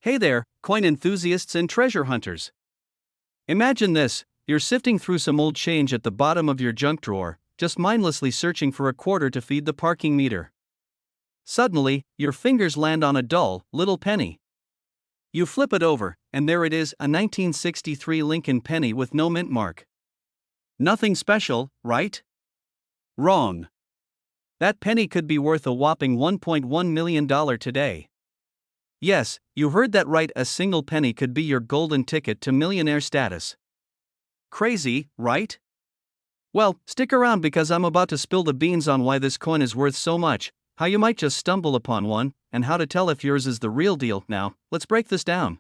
Hey there, coin enthusiasts and treasure hunters. Imagine this: you're sifting through some old change at the bottom of your junk drawer, just mindlessly searching for a quarter to feed the parking meter. Suddenly, your fingers land on a dull, little penny. You flip it over, and there it is, a 1963 Lincoln penny with no mint mark. Nothing special, right? Wrong. That penny could be worth a whopping $1.1 million today. Yes, you heard that right, a single penny could be your golden ticket to millionaire status. Crazy, right? Well, stick around because I'm about to spill the beans on why this coin is worth so much, how you might just stumble upon one, and how to tell if yours is the real deal. Now, let's break this down.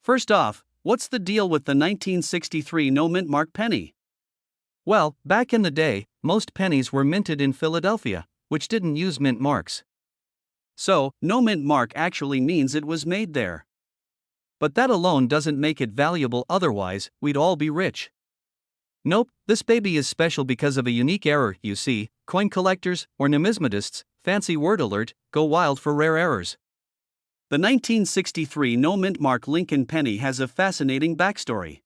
First off, what's the deal with the 1963 no mint mark penny? Well, back in the day, most pennies were minted in Philadelphia, which didn't use mint marks. So, no mint mark actually means it was made there. But that alone doesn't make it valuable, otherwise, we'd all be rich. Nope, this baby is special because of a unique error. You see, coin collectors, or numismatists, fancy word alert, go wild for rare errors. The 1963 no mint mark Lincoln penny has a fascinating backstory.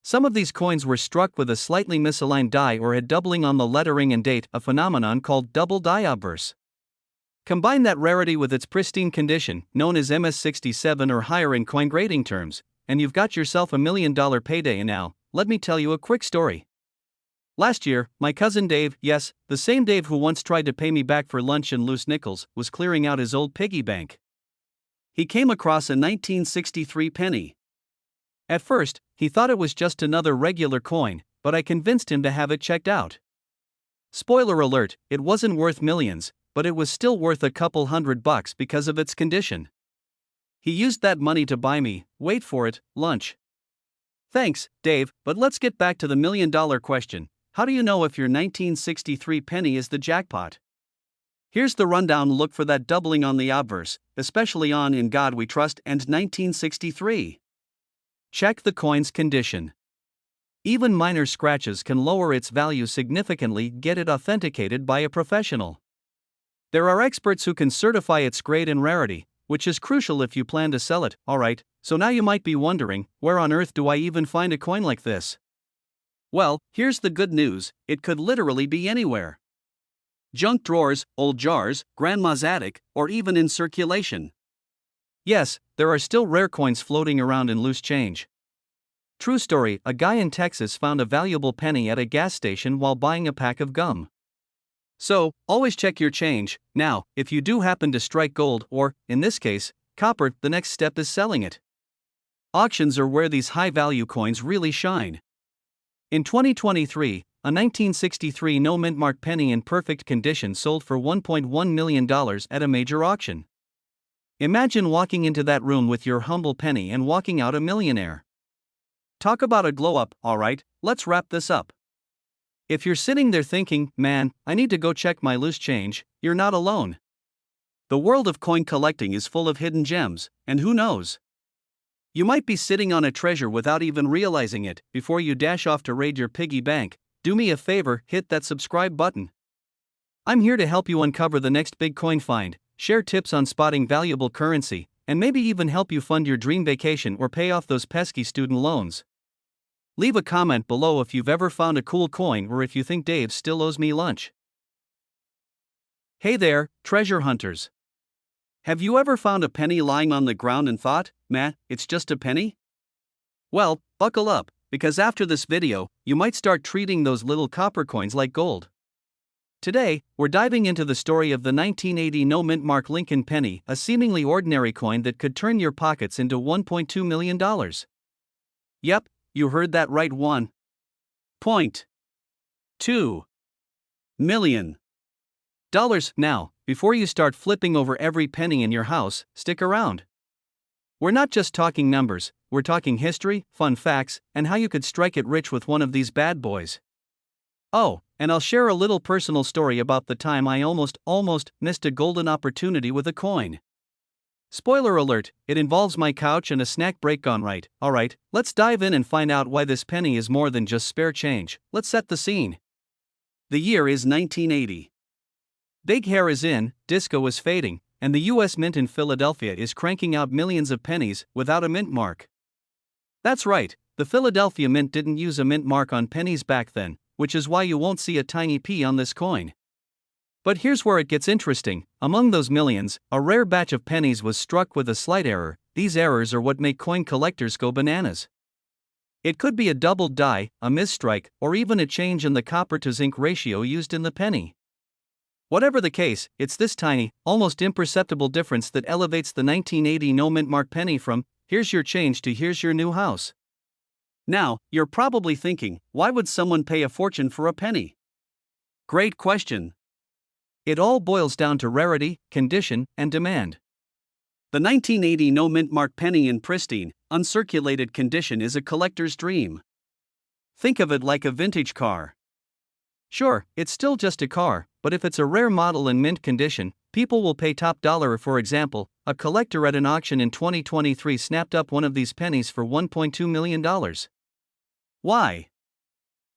Some of these coins were struck with a slightly misaligned die or had doubling on the lettering and date, a phenomenon called double die obverse. Combine that rarity with its pristine condition, known as MS67 or higher in coin grading terms, and you've got yourself $1 million payday. And now, let me tell you a quick story. Last year, my cousin Dave, yes, the same Dave who once tried to pay me back for lunch and loose nickels, was clearing out his old piggy bank. He came across a 1963 penny. At first, he thought it was just another regular coin, but I convinced him to have it checked out. Spoiler alert, it wasn't worth millions, but it was still worth a couple $100 because of its condition. He used that money to buy me, wait for it, lunch. Thanks, Dave, but let's get back to the $1 million question. How do you know if your 1963 penny is the jackpot? Here's the rundown. Look for that doubling on the obverse, especially on In God We Trust and 1963. Check the coin's condition. Even minor scratches can lower its value significantly. Get it authenticated by a professional. There are experts who can certify its grade and rarity, which is crucial if you plan to sell it. Alright, so now you might be wondering, where on earth do I even find a coin like this? Well, here's the good news: it could literally be anywhere. Junk drawers, old jars, grandma's attic, or even in circulation. Yes, there are still rare coins floating around in loose change. True story: a guy in Texas found a valuable penny at a gas station while buying a pack of gum. So, always check your change. Now, if you do happen to strike gold, or, in this case, copper, the next step is selling it. Auctions are where these high-value coins really shine. In 2023, a 1963 no mint mark penny in perfect condition sold for $1.1 million at a major auction. Imagine walking into that room with your humble penny and walking out a millionaire. Talk about a glow-up. Alright, let's wrap this up. If you're sitting there thinking, man, I need to go check my loose change, you're not alone. The world of coin collecting is full of hidden gems, and who knows? You might be sitting on a treasure without even realizing it. Before you dash off to raid your piggy bank, do me a favor, hit that subscribe button. I'm here to help you uncover the next big coin find, share tips on spotting valuable currency, and maybe even help you fund your dream vacation or pay off those pesky student loans. Leave a comment below if you've ever found a cool coin or if you think Dave still owes me lunch. Hey there, treasure hunters. Have you ever found a penny lying on the ground and thought, man, it's just a penny? Well, buckle up, because after this video, you might start treating those little copper coins like gold. Today, we're diving into the story of the 1980 no mint mark Lincoln penny, a seemingly ordinary coin that could turn your pockets into $1.2 million. Yep, you heard that right, $1.2 million. Now, before you start flipping over every penny in your house, stick around. We're not just talking numbers, we're talking history, fun facts, and how you could strike it rich with one of these bad boys. Oh, and I'll share a little personal story about the time I almost missed a golden opportunity with a coin. Spoiler alert, it involves my couch and a snack break gone right. Alright, let's dive in and find out why this penny is more than just spare change. Let's set the scene. The year is 1980. Big hair is in, disco is fading, and the US Mint in Philadelphia is cranking out millions of pennies without a mint mark. That's right, the Philadelphia Mint didn't use a mint mark on pennies back then, which is why you won't see a tiny P on this coin. But here's where it gets interesting: among those millions, a rare batch of pennies was struck with a slight error. These errors are what make coin collectors go bananas. It could be a doubled die, a misstrike, or even a change in the copper to zinc ratio used in the penny. Whatever the case, it's this tiny, almost imperceptible difference that elevates the 1980 no mint mark penny from "here's your change" to "here's your new house." Now, you're probably thinking, why would someone pay a fortune for a penny? Great question. It all boils down to rarity, condition, and demand. The 1980 no mint mark penny in pristine, uncirculated condition is a collector's dream. Think of it like a vintage car. Sure, it's still just a car, but if it's a rare model in mint condition, people will pay top dollar. For example, a collector at an auction in 2023 snapped up one of these pennies for $1.2 million. Why?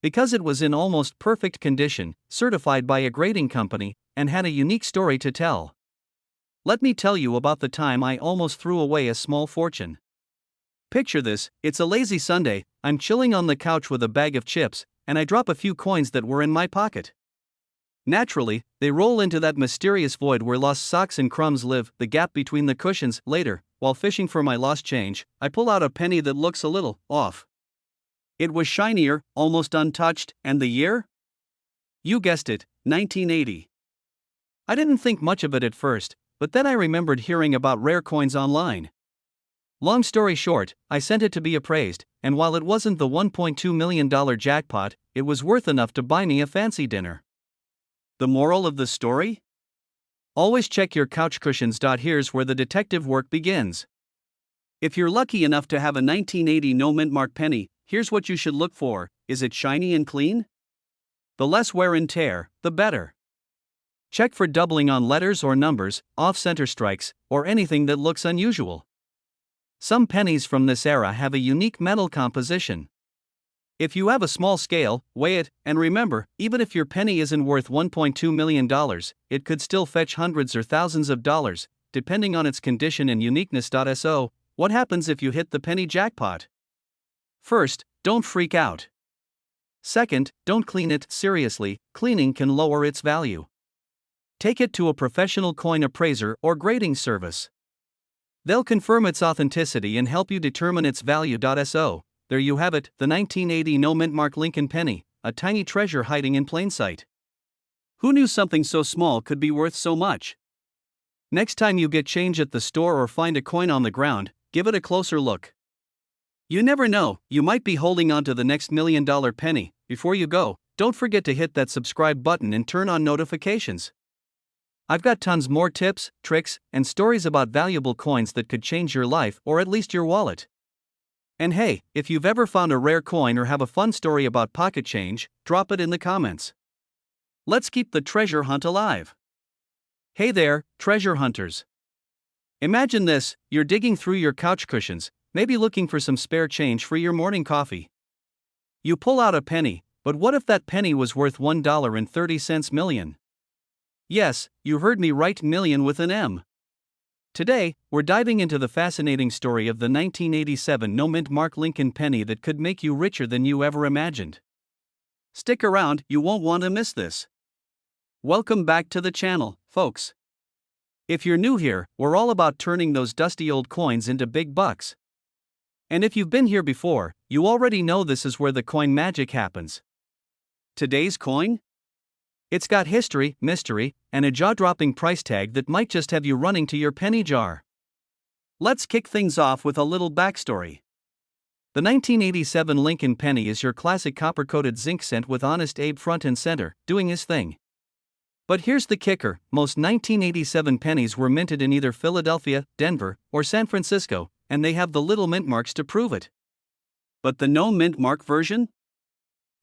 Because it was in almost perfect condition, certified by a grading company, and had a unique story to tell. Let me tell you about the time I almost threw away a small fortune. Picture this: it's a lazy Sunday, I'm chilling on the couch with a bag of chips, and I drop a few coins that were in my pocket. Naturally, they roll into that mysterious void where lost socks and crumbs live, the gap between the cushions. Later, while fishing for my lost change, I pull out a penny that looks a little off. It was shinier, almost untouched, and the year? You guessed it, 1980. I didn't think much of it at first, but then I remembered hearing about rare coins online. Long story short, I sent it to be appraised, and while it wasn't the $1.2 million jackpot, it was worth enough to buy me a fancy dinner. The moral of the story? Always check your couch cushions. Here's where the detective work begins. If you're lucky enough to have a 1980 no mint mark penny, here's what you should look for: is it shiny and clean? The less wear and tear, the better. Check for doubling on letters or numbers, off-center strikes, or anything that looks unusual. Some pennies from this era have a unique metal composition. If you have a small scale, weigh it, and remember, even if your penny isn't worth $1.2 million, it could still fetch hundreds or thousands of dollars, depending on its condition and uniqueness. So, what happens if you hit the penny jackpot? First, don't freak out. Second, don't clean it. Seriously, cleaning can lower its value. Take it to a professional coin appraiser or grading service. They'll confirm its authenticity and help you determine its value. So, there you have it, the 1980 no mint mark Lincoln penny, a tiny treasure hiding in plain sight. Who knew something so small could be worth so much? Next time you get change at the store or find a coin on the ground, give it a closer look. You never know, you might be holding on to the next $1 million penny. Before you go, don't forget to hit that subscribe button and turn on notifications. I've got tons more tips, tricks, and stories about valuable coins that could change your life or at least your wallet. And hey, if you've ever found a rare coin or have a fun story about pocket change, drop it in the comments. Let's keep the treasure hunt alive. Hey there, treasure hunters. Imagine this: you're digging through your couch cushions, maybe looking for some spare change for your morning coffee. You pull out a penny, but what if that penny was worth $1.30 million? Yes, you heard me right, million with an M. Today, we're diving into the fascinating story of the 1987 no mint mark Lincoln penny that could make you richer than you ever imagined. Stick around, you won't want to miss this. Welcome back to the channel, folks. If you're new here, we're all about turning those dusty old coins into big bucks. And if you've been here before, you already know this is where the coin magic happens. Today's coin? It's got history, mystery, and a jaw-dropping price tag that might just have you running to your penny jar. Let's kick things off with a little backstory. The 1987 Lincoln penny is your classic copper-coated zinc cent with Honest Abe front and center, doing his thing. But here's the kicker: most 1987 pennies were minted in either Philadelphia, Denver, or San Francisco, and they have the little mint marks to prove it. But the no mint mark version?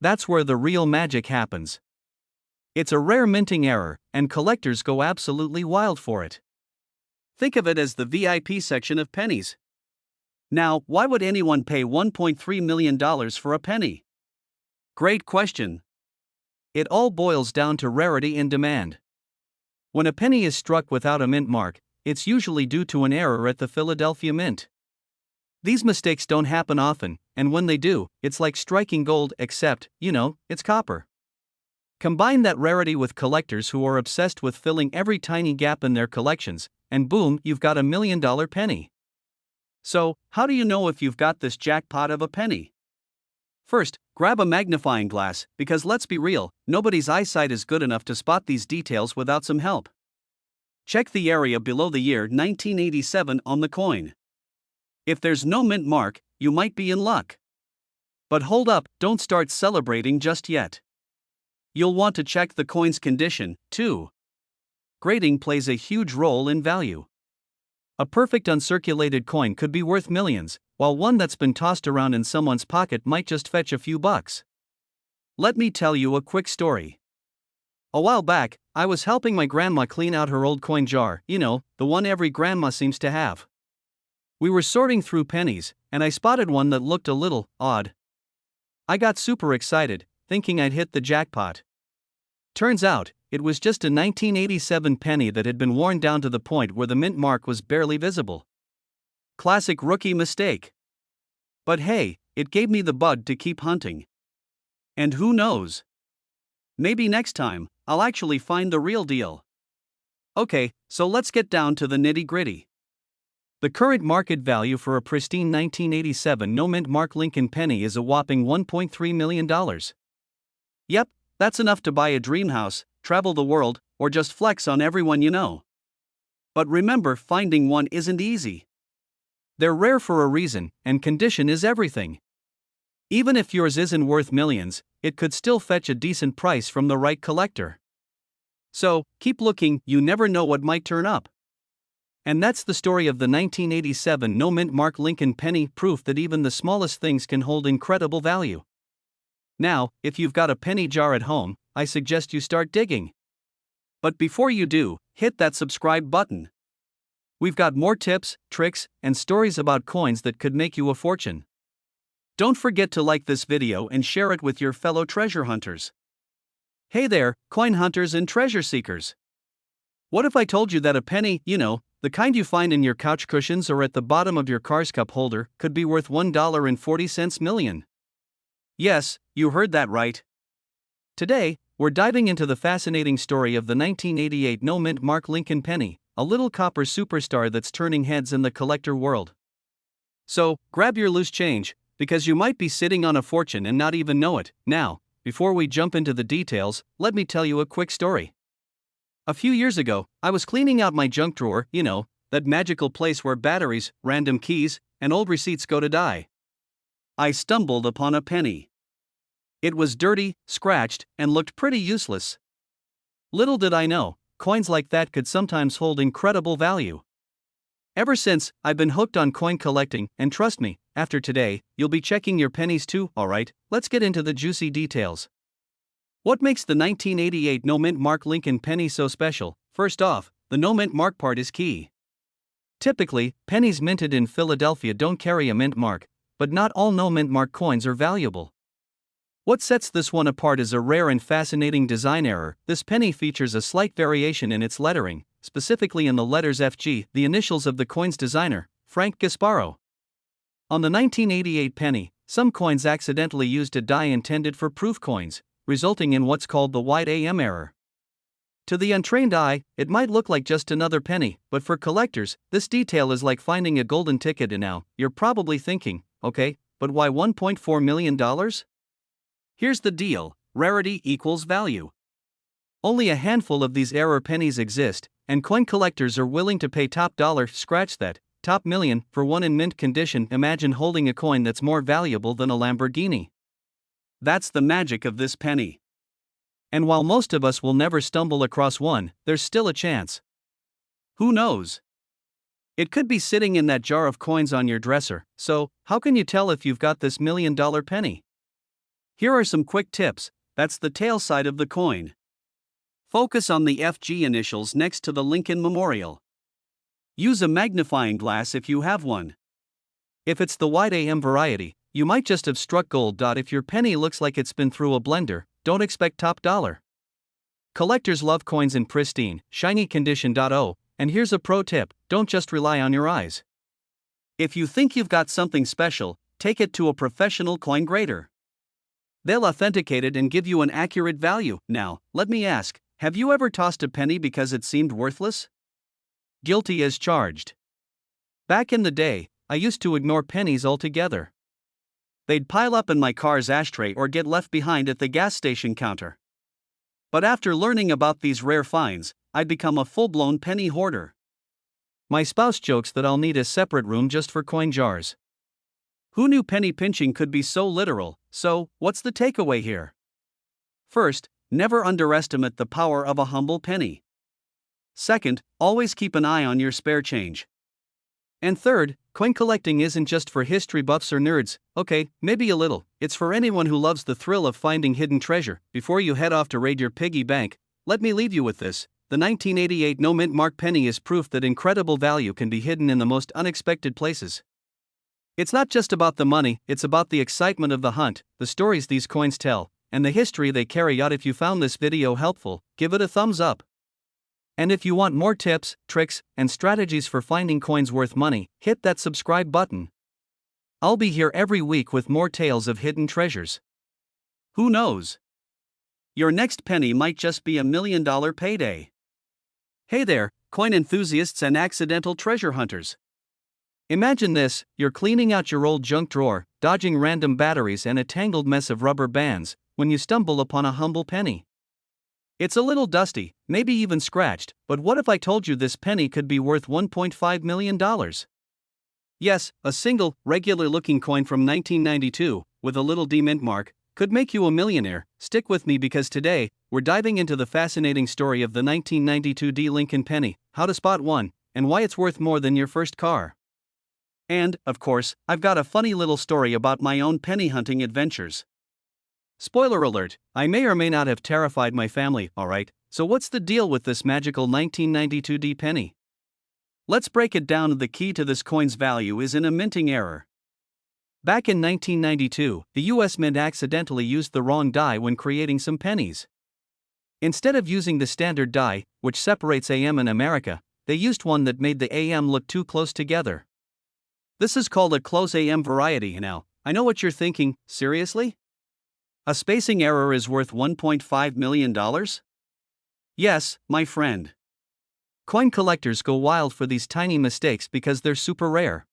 That's where the real magic happens. It's a rare minting error, and collectors go absolutely wild for it. Think of it as the VIP section of pennies. Now, why would anyone pay $1.3 million for a penny? Great question. It all boils down to rarity and demand. When a penny is struck without a mint mark, it's usually due to an error at the Philadelphia Mint. These mistakes don't happen often, and when they do, it's like striking gold, except, it's copper. Combine that rarity with collectors who are obsessed with filling every tiny gap in their collections, and boom, you've got $1 million penny. So, how do you know if you've got this jackpot of a penny? First, grab a magnifying glass, because let's be real, nobody's eyesight is good enough to spot these details without some help. Check the area below the year 1987 on the coin. If there's no mint mark, you might be in luck. But hold up, don't start celebrating just yet. You'll want to check the coin's condition, too. Grading plays a huge role in value. A perfect uncirculated coin could be worth millions, while one that's been tossed around in someone's pocket might just fetch a few bucks. Let me tell you a quick story. A while back, I was helping my grandma clean out her old coin jar, the one every grandma seems to have. We were sorting through pennies, and I spotted one that looked a little odd. I got super excited, thinking I'd hit the jackpot. Turns out, it was just a 1987 penny that had been worn down to the point where the mint mark was barely visible. Classic rookie mistake. But hey, it gave me the bug to keep hunting. And who knows? Maybe next time, I'll actually find the real deal. Okay, so let's get down to the nitty-gritty. The current market value for a pristine 1987 no-mint mark Lincoln penny is a whopping $1.3 million. Yep, that's enough to buy a dream house, travel the world, or just flex on everyone you know. But remember, finding one isn't easy. They're rare for a reason, and condition is everything. Even if yours isn't worth millions, it could still fetch a decent price from the right collector. So, keep looking, you never know what might turn up. And that's the story of the 1987 no-mint mark Lincoln penny, proof that even the smallest things can hold incredible value. Now, if you've got a penny jar at home, I suggest you start digging. But before you do, hit that subscribe button. We've got more tips, tricks, and stories about coins that could make you a fortune. Don't forget to like this video and share it with your fellow treasure hunters. Hey there, coin hunters and treasure seekers. What if I told you that a penny, the kind you find in your couch cushions or at the bottom of your car's cup holder, could be worth $1.40 million? Yes, you heard that right. Today, we're diving into the fascinating story of the 1988 no-mint mark Lincoln penny, a little copper superstar that's turning heads in the collector world. So, grab your loose change, because you might be sitting on a fortune and not even know it. Now, before we jump into the details, let me tell you a quick story. A few years ago, I was cleaning out my junk drawer, that magical place where batteries, random keys, and old receipts go to die. I stumbled upon a penny. It was dirty, scratched, and looked pretty useless. Little did I know, coins like that could sometimes hold incredible value. Ever since, I've been hooked on coin collecting, and trust me, after today, you'll be checking your pennies too. Alright, let's get into the juicy details. What makes the 1988 no-mint mark Lincoln penny so special? First off, the no-mint mark part is key. Typically, pennies minted in Philadelphia don't carry a mint mark, but not all no-mint mark coins are valuable. What sets this one apart is a rare and fascinating design error. This penny features a slight variation in its lettering, specifically in the letters FG, the initials of the coin's designer, Frank Gasparo. On the 1988 penny, some coins accidentally used a die intended for proof coins, resulting in what's called the wide AM error. To the untrained eye, it might look like just another penny, but for collectors, this detail is like finding a golden ticket. And now, you're probably thinking, okay, but why $1.4 million? Here's the deal, rarity equals value. Only a handful of these error pennies exist, and coin collectors are willing to pay top dollar, scratch that, top million, for one in mint condition. Imagine holding a coin that's more valuable than a Lamborghini. That's the magic of this penny. And while most of us will never stumble across one, there's still a chance. Who knows? It could be sitting in that jar of coins on your dresser, so how can you tell if you've got this $1 million penny? Here are some quick tips. That's the tail side of the coin. Focus on the FG initials next to the Lincoln Memorial. Use a magnifying glass if you have one. If it's the wide AM variety, you might just have struck gold. If your penny looks like it's been through a blender, don't expect top dollar. Collectors love coins in pristine, shiny condition. And here's a pro tip: don't just rely on your eyes. If you think you've got something special, take it to a professional coin grader. They'll authenticate it and give you an accurate value. Now, let me ask, have you ever tossed a penny because it seemed worthless? Guilty as charged. Back in the day, I used to ignore pennies altogether. They'd pile up in my car's ashtray or get left behind at the gas station counter. But after learning about these rare finds, I'd become a full-blown penny hoarder. My spouse jokes that I'll need a separate room just for coin jars. Who knew penny pinching could be so literal? So, what's the takeaway here? First, never underestimate the power of a humble penny. Second, always keep an eye on your spare change. And third, coin collecting isn't just for history buffs or nerds. Okay, maybe a little. It's for anyone who loves the thrill of finding hidden treasure. Before you head off to raid your piggy bank, let me leave you with this. The 1988 no-mint mark penny is proof that incredible value can be hidden in the most unexpected places. It's not just about the money, it's about the excitement of the hunt, the stories these coins tell, and the history they carry out. If you found this video helpful, give it a thumbs up. And if you want more tips, tricks, and strategies for finding coins worth money, hit that subscribe button. I'll be here every week with more tales of hidden treasures. Who knows? Your next penny might just be $1 million payday. Hey there, coin enthusiasts and accidental treasure hunters. Imagine this: you're cleaning out your old junk drawer, dodging random batteries and a tangled mess of rubber bands, when you stumble upon a humble penny. It's a little dusty, maybe even scratched, but what if I told you this penny could be worth $1.5 million? Yes, a single, regular-looking coin from 1992, with a little D mint mark, could make you a millionaire. Stick with me because today, we're diving into the fascinating story of the 1992 D Lincoln penny, how to spot one, and why it's worth more than your first car. And, of course, I've got a funny little story about my own penny hunting adventures. Spoiler alert, I may or may not have terrified my family, alright, so what's the deal with this magical 1992 D penny? Let's break it down. The key to this coin's value is in a minting error. Back in 1992, the US Mint accidentally used the wrong die when creating some pennies. Instead of using the standard die, which separates AM in America, they used one that made the AM look too close together. This is called a close AM variety. Now, I know what you're thinking, seriously? A spacing error is worth $1.5 million? Yes, my friend. Coin collectors go wild for these tiny mistakes because they're super rare.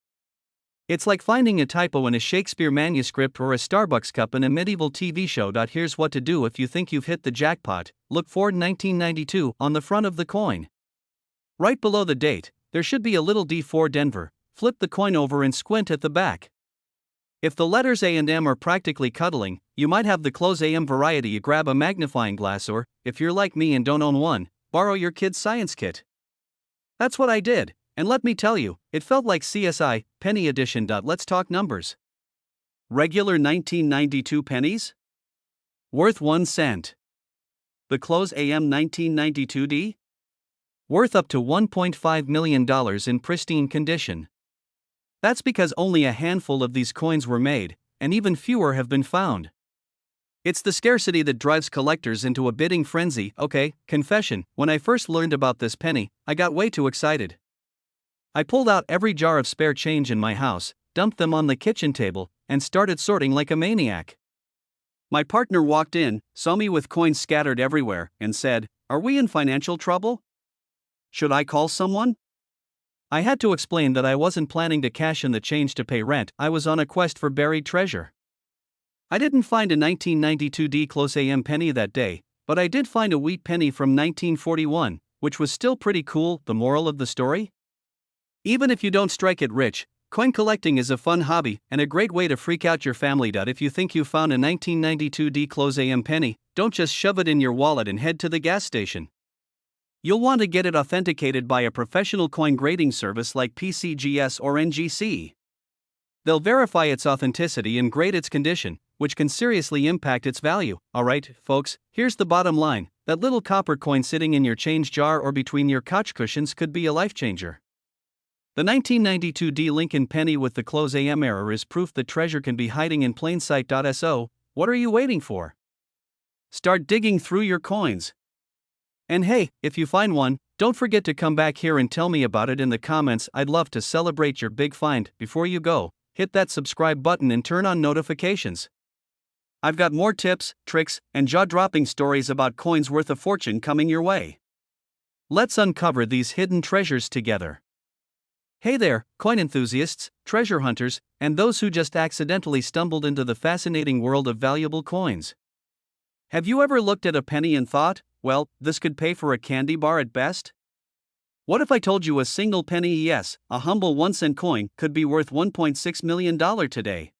It's like finding a typo in a Shakespeare manuscript or a Starbucks cup in a medieval TV show. Here's what to do if you think you've hit the jackpot: look for 1992 on the front of the coin. Right below the date, there should be a little D for Denver. Flip the coin over and squint at the back. If the letters A and M are practically cuddling, you might have the close AM variety. You grab a magnifying glass or, if you're like me and don't own one, borrow your kid's science kit. That's what I did, and let me tell you, it felt like CSI, Penny Edition. Let's talk numbers. Regular 1992 pennies? Worth 1 cent. The close AM 1992 D? Worth up to $1.5 million in pristine condition. That's because only a handful of these coins were made, and even fewer have been found. It's the scarcity that drives collectors into a bidding frenzy. Okay, confession, when I first learned about this penny, I got way too excited. I pulled out every jar of spare change in my house, dumped them on the kitchen table, and started sorting like a maniac. My partner walked in, saw me with coins scattered everywhere, and said, "Are we in financial trouble? Should I call someone?" I had to explain that I wasn't planning to cash in the change to pay rent. I was on a quest for buried treasure. I didn't find a 1992 D close AM penny that day, but I did find a wheat penny from 1941, which was still pretty cool. The moral of the story? Even if you don't strike it rich, coin collecting is a fun hobby and a great way to freak out your family. If you think you found a 1992 D close AM penny, don't just shove it in your wallet and head to the gas station. You'll want to get it authenticated by a professional coin grading service like PCGS or NGC. They'll verify its authenticity and grade its condition, which can seriously impact its value. Alright, folks, here's the bottom line: that little copper coin sitting in your change jar or between your couch cushions could be a life changer. The 1992 D Lincoln penny with the close AM error is proof that treasure can be hiding in plain sight. So, what are you waiting for? Start digging through your coins. And hey, if you find one, Don't forget to come back here and tell me about it in the comments. I'd love to celebrate your big find. Before you go, hit that subscribe button and turn on notifications. I've got more tips, tricks, and jaw-dropping stories about coins worth a fortune coming your way. Let's uncover these hidden treasures together. Hey there, coin enthusiasts, treasure hunters, and those who just accidentally stumbled into the fascinating world of valuable coins. Have you ever looked at a penny and thought, well, this could pay for a candy bar at best? What if I told you a single penny, yes, a humble 1-cent coin, could be worth $1.6 million today?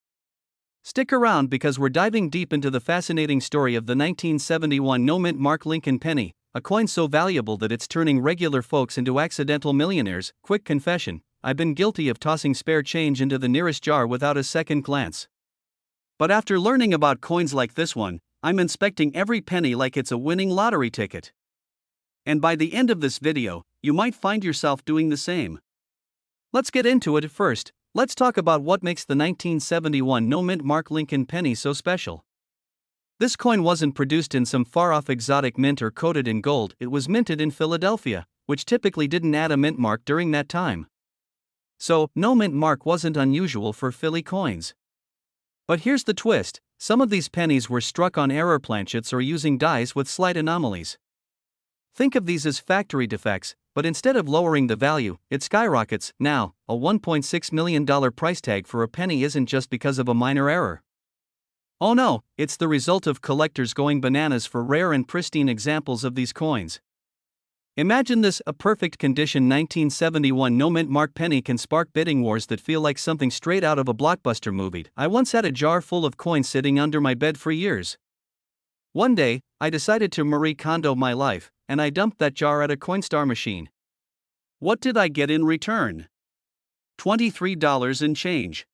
Stick around because we're diving deep into the fascinating story of the 1971 no-mint mark Lincoln penny, a coin so valuable that it's turning regular folks into accidental millionaires. Quick confession, I've been guilty of tossing spare change into the nearest jar without a second glance. But after learning about coins like this one, I'm inspecting every penny like it's a winning lottery ticket. And by the end of this video, you might find yourself doing the same. Let's get into it. First, let's talk about what makes the 1971 no-mint mark Lincoln penny so special. This coin wasn't produced in some far-off exotic mint or coated in gold. It was minted in Philadelphia, which typically didn't add a mint mark during that time. So, no mint mark wasn't unusual for Philly coins. But here's the twist. Some of these pennies were struck on error planchets or using dies with slight anomalies. Think of these as factory defects, but instead of lowering the value, it skyrockets. Now, a $1.6 million price tag for a penny isn't just because of a minor error. Oh no, it's the result of collectors going bananas for rare and pristine examples of these coins. Imagine this: a perfect condition 1971 no-mint mark penny can spark bidding wars that feel like something straight out of a blockbuster movie. I once had a jar full of coins sitting under my bed for years. One day, I decided to Marie Kondo my life, and I dumped that jar at a Coinstar machine. What did I get in return? $23 and change.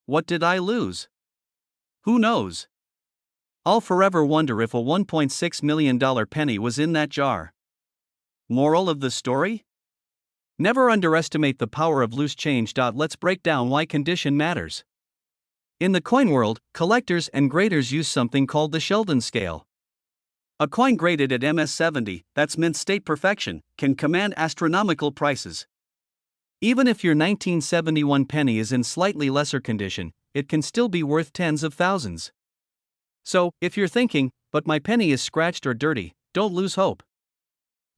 What did I lose? Who knows? I'll forever wonder if a $1.6 million penny was in that jar. Moral of the story? Never underestimate the power of loose change. Let's break down why condition matters. In the coin world, collectors and graders use something called the Sheldon scale. A coin graded at MS-70, that's mint state perfection, can command astronomical prices. Even if your 1971 penny is in slightly lesser condition, it can still be worth tens of thousands. So, if you're thinking, but my penny is scratched or dirty, don't lose hope.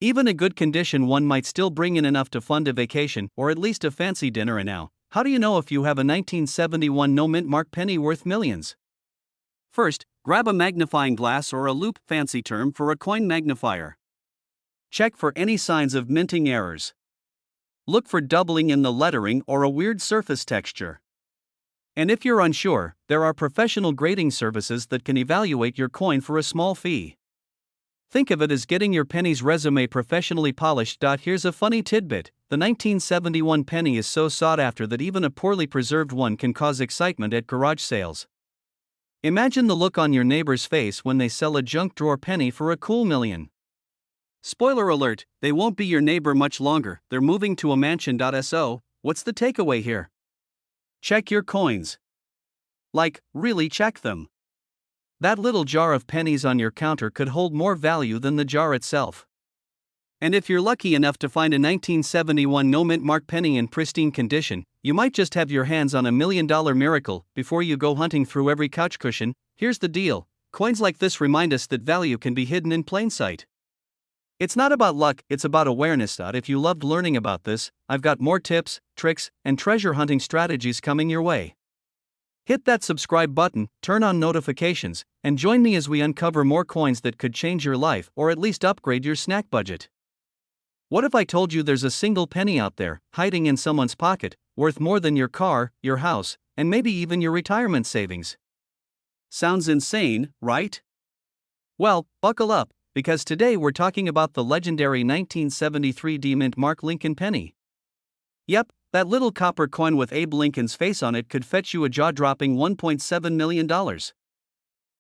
Even a good condition one might still bring in enough to fund a vacation or at least a fancy dinner. And now, how do you know if you have a 1971 no-mint mark penny worth millions? First, grab a magnifying glass or a loupe, fancy term for a coin magnifier. Check for any signs of minting errors. Look for doubling in the lettering or a weird surface texture. And if you're unsure, there are professional grading services that can evaluate your coin for a small fee. Think of it as getting your penny's resume professionally polished. Here's a funny tidbit: the 1971 penny is so sought after that even a poorly preserved one can cause excitement at garage sales. Imagine the look on your neighbor's face when they sell a junk drawer penny for a cool million. Spoiler alert, they won't be your neighbor much longer, they're moving to a mansion. So, what's the takeaway here? Check your coins. Like, really check them. That little jar of pennies on your counter could hold more value than the jar itself. And if you're lucky enough to find a 1971 no-mint mark penny in pristine condition, you might just have your hands on $1 million miracle. Before you go hunting through every couch cushion, here's the deal: coins like this remind us that value can be hidden in plain sight. It's not about luck, it's about awareness. If you loved learning about this, I've got more tips, tricks, and treasure hunting strategies coming your way. Hit that subscribe button, turn on notifications, and join me as we uncover more coins that could change your life or at least upgrade your snack budget. What if I told you there's a single penny out there, hiding in someone's pocket, worth more than your car, your house, and maybe even your retirement savings? Sounds insane, right? Well, buckle up, because today we're talking about the legendary 1973 D-mint mark Lincoln penny. Yep, that little copper coin with Abe Lincoln's face on it could fetch you a jaw-dropping $1.7 million.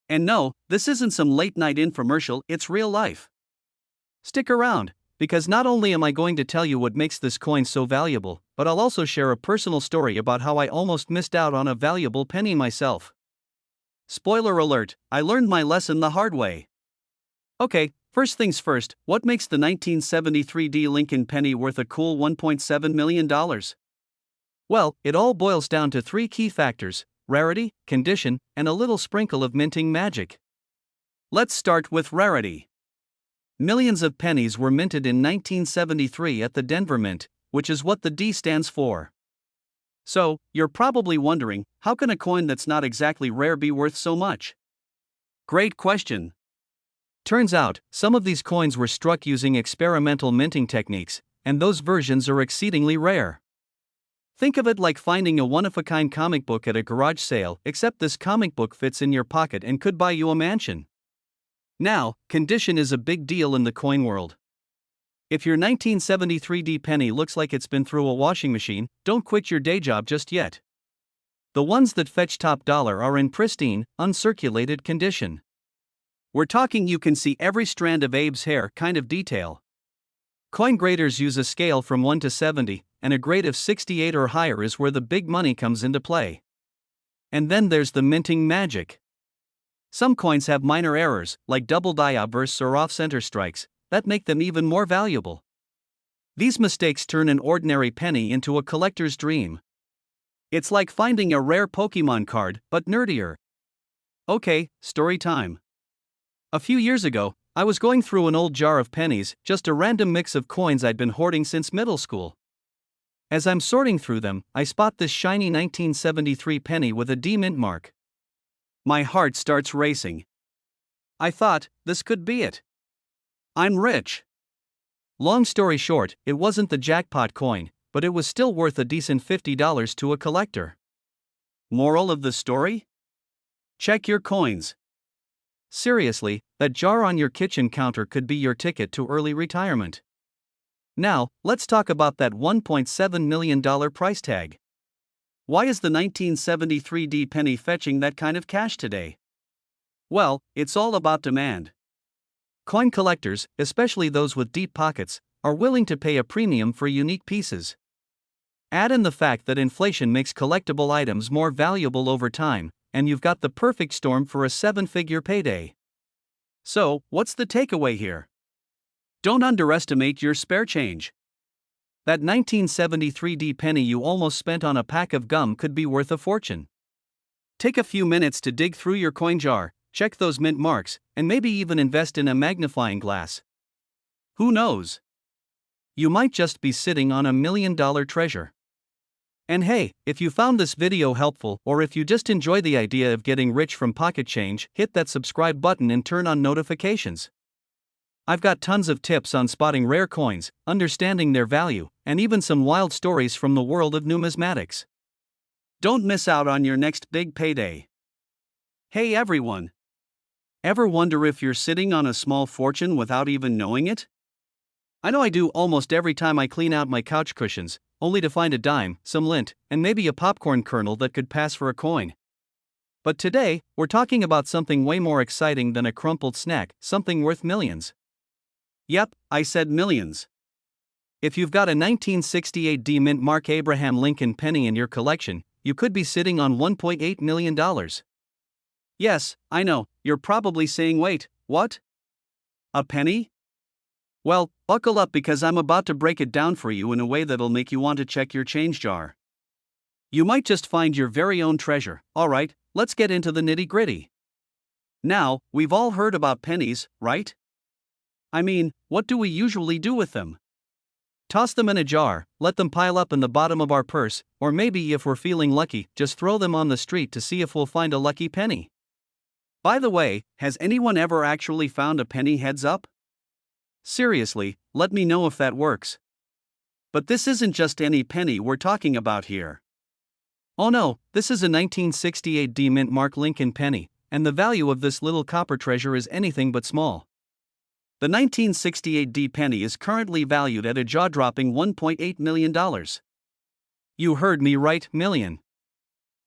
And no, this isn't some late-night infomercial, it's real life. Stick around, because not only am I going to tell you what makes this coin so valuable, but I'll also share a personal story about how I almost missed out on a valuable penny myself. Spoiler alert, I learned my lesson the hard way. Okay, First things first, what makes the 1973 Lincoln penny worth a cool $1.7 million? Well, it all boils down to three key factors: rarity, condition, and a little sprinkle of minting magic. Let's start with rarity. Millions of pennies were minted in 1973 at the Denver Mint, which is what the D stands for. So, you're probably wondering, how can a coin that's not exactly rare be worth so much? Great question. Turns out, some of these coins were struck using experimental minting techniques, and those versions are exceedingly rare. Think of it like finding a one-of-a-kind comic book at a garage sale, except this comic book fits in your pocket and could buy you a mansion. Now, condition is a big deal in the coin world. If your 1973 penny looks like it's been through a washing machine, don't quit your day job just yet. The ones that fetch top dollar are in pristine, uncirculated condition. We're talking you can see every strand of Abe's hair kind of detail. Coin graders use a scale from 1 to 70, and a grade of 68 or higher is where the big money comes into play. And then there's the minting magic. Some coins have minor errors, like double die bursts or off-center strikes, that make them even more valuable. These mistakes turn an ordinary penny into a collector's dream. It's like finding a rare Pokemon card, but nerdier. Okay, story time. A few years ago, I was going through an old jar of pennies, just a random mix of coins I'd been hoarding since middle school. As I'm sorting through them, I spot this shiny 1973 penny with a D mint mark. My heart starts racing. I thought, this could be it. I'm rich. Long story short, it wasn't the jackpot coin, but it was still worth a decent $50 to a collector. Moral of the story? Check your coins. Seriously, that jar on your kitchen counter could be your ticket to early retirement. Now, let's talk about that $1.7 million price tag. Why is the 1973 penny fetching that kind of cash today? Well, it's all about demand. Coin collectors, especially those with deep pockets, are willing to pay a premium for unique pieces. Add in the fact that inflation makes collectible items more valuable over time, and you've got the perfect storm for a seven-figure payday. So, what's the takeaway here? Don't underestimate your spare change. That 1973 penny you almost spent on a pack of gum could be worth a fortune. Take a few minutes to dig through your coin jar, check those mint marks, and maybe even invest in a magnifying glass. Who knows? You might just be sitting on $1 million treasure. And hey, if you found this video helpful, or if you just enjoy the idea of getting rich from pocket change, hit that subscribe button and turn on notifications. I've got tons of tips on spotting rare coins, understanding their value, and even some wild stories from the world of numismatics. Don't miss out on your next big payday. Hey everyone! Ever wonder if you're sitting on a small fortune without even knowing it? I know I do almost every time I clean out my couch cushions, only to find a dime, some lint, and maybe a popcorn kernel that could pass for a coin. But today, we're talking about something way more exciting than a crumpled snack, something worth millions. Yep, I said millions. If you've got a 1968 D mint mark Abraham Lincoln penny in your collection, you could be sitting on $1.8 million. Yes, I know, you're probably saying, wait, what? A penny? Well, buckle up because I'm about to break it down for you in a way that'll make you want to check your change jar. You might just find your very own treasure. Alright, let's get into the nitty-gritty. Now, we've all heard about pennies, right? I mean, what do we usually do with them? Toss them in a jar, let them pile up in the bottom of our purse, or maybe if we're feeling lucky, just throw them on the street to see if we'll find a lucky penny. By the way, has anyone ever actually found a penny heads up? Seriously, let me know if that works. But this isn't just any penny we're talking about here. Oh no, this is a 1968 D mint mark Lincoln penny, and the value of this little copper treasure is anything but small. The 1968 D penny is currently valued at a jaw-dropping $1.8 million. You heard me right, million.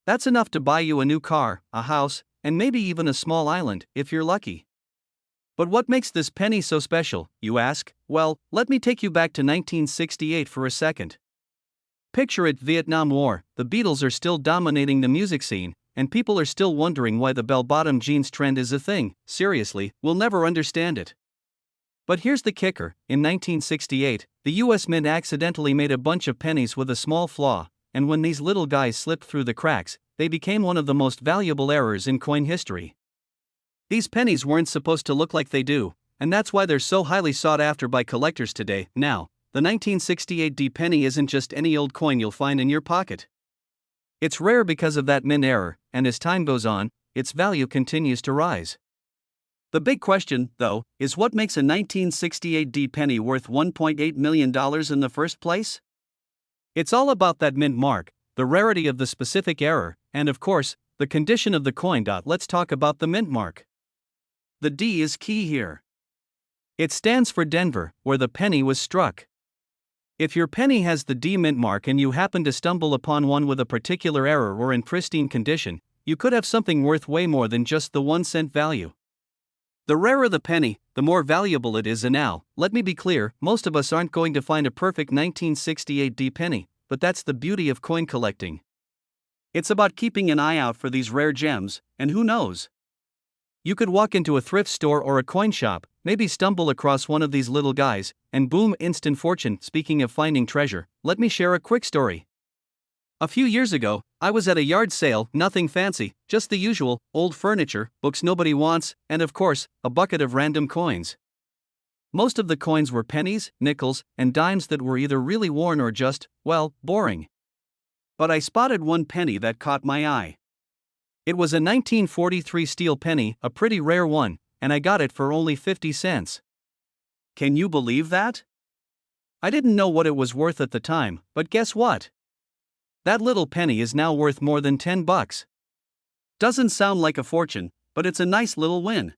That's enough to buy you a new car, a house, and maybe even a small island, if you're lucky. But what makes this penny so special, you ask? Well, let me take you back to 1968 for a second. Picture it: Vietnam War, the Beatles are still dominating the music scene, and people are still wondering why the bell-bottom jeans trend is a thing. Seriously, we'll never understand it. But here's the kicker: in 1968, the US Mint accidentally made a bunch of pennies with a small flaw, and when these little guys slipped through the cracks, they became one of the most valuable errors in coin history. These pennies weren't supposed to look like they do, and that's why they're so highly sought after by collectors today. Now, the 1968 D penny isn't just any old coin you'll find in your pocket. It's rare because of that mint error, and as time goes on, its value continues to rise. The big question, though, is what makes a 1968 D penny worth $1.8 million in the first place? It's all about that mint mark, the rarity of the specific error, and of course, the condition of the coin. Let's talk about the mint mark. The D is key here. It stands for Denver, where the penny was struck. If your penny has the D mint mark and you happen to stumble upon one with a particular error or in pristine condition, you could have something worth way more than just the 1 cent value. The rarer the penny, the more valuable it is. And now, let me be clear, most of us aren't going to find a perfect 1968 D penny, but that's the beauty of coin collecting. It's about keeping an eye out for these rare gems, and who knows? You could walk into a thrift store or a coin shop, maybe stumble across one of these little guys, and boom, instant fortune. Speaking of finding treasure, let me share a quick story. A few years ago, I was at a yard sale, nothing fancy, just the usual: old furniture, books nobody wants, and of course, a bucket of random coins. Most of the coins were pennies, nickels, and dimes that were either really worn or just, well, boring. But I spotted one penny that caught my eye. It was a 1943 steel penny, a pretty rare one, and I got it for only 50 cents. Can you believe that? I didn't know what it was worth at the time, but guess what? That little penny is now worth more than $10. Doesn't sound like a fortune, but it's a nice little win.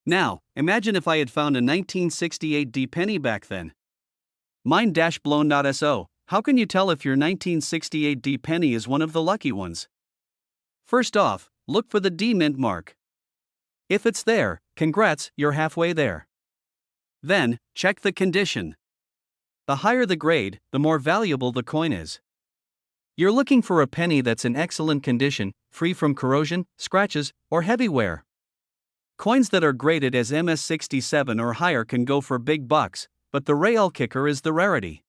Now, imagine if I had found a 1968 D penny back then. Mind-blown.so, how can you tell if your 1968 D penny is one of the lucky ones? First off, look for the D mint mark. If it's there, congrats, you're halfway there. Then, check the condition. The higher the grade, the more valuable the coin is. You're looking for a penny that's in excellent condition, free from corrosion, scratches, or heavy wear. Coins that are graded as MS67 or higher can go for big bucks, but the real kicker is the rarity.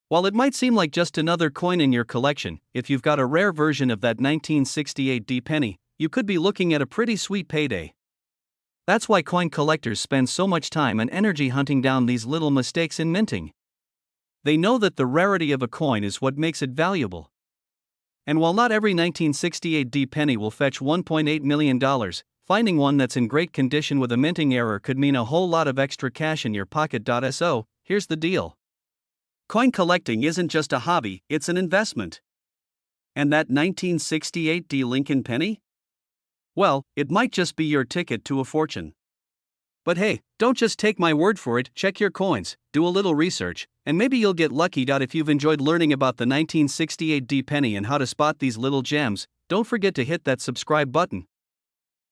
While it might seem like just another coin in your collection, if you've got a rare version of that 1968 D penny, you could be looking at a pretty sweet payday. That's why coin collectors spend so much time and energy hunting down these little mistakes in minting. They know that the rarity of a coin is what makes it valuable. And while not every 1968 D penny will fetch $1.8 million, finding one that's in great condition with a minting error could mean a whole lot of extra cash in your pocket. So, here's the deal. Coin collecting isn't just a hobby, it's an investment. And that 1968 D Lincoln penny? Well, it might just be your ticket to a fortune. But hey, don't just take my word for it, check your coins, do a little research, and maybe you'll get lucky. If you've enjoyed learning about the 1968 D penny and how to spot these little gems, don't forget to hit that subscribe button.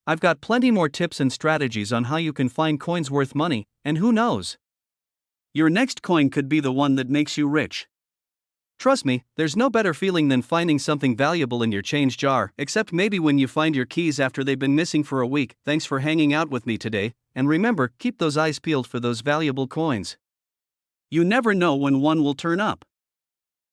I've got plenty more tips and strategies on how you can find coins worth money, and who knows? Your next coin could be the one that makes you rich. Trust me, there's no better feeling than finding something valuable in your change jar, except maybe when you find your keys after they've been missing for a week. Thanks for hanging out with me today, and remember, keep those eyes peeled for those valuable coins. You never know when one will turn up.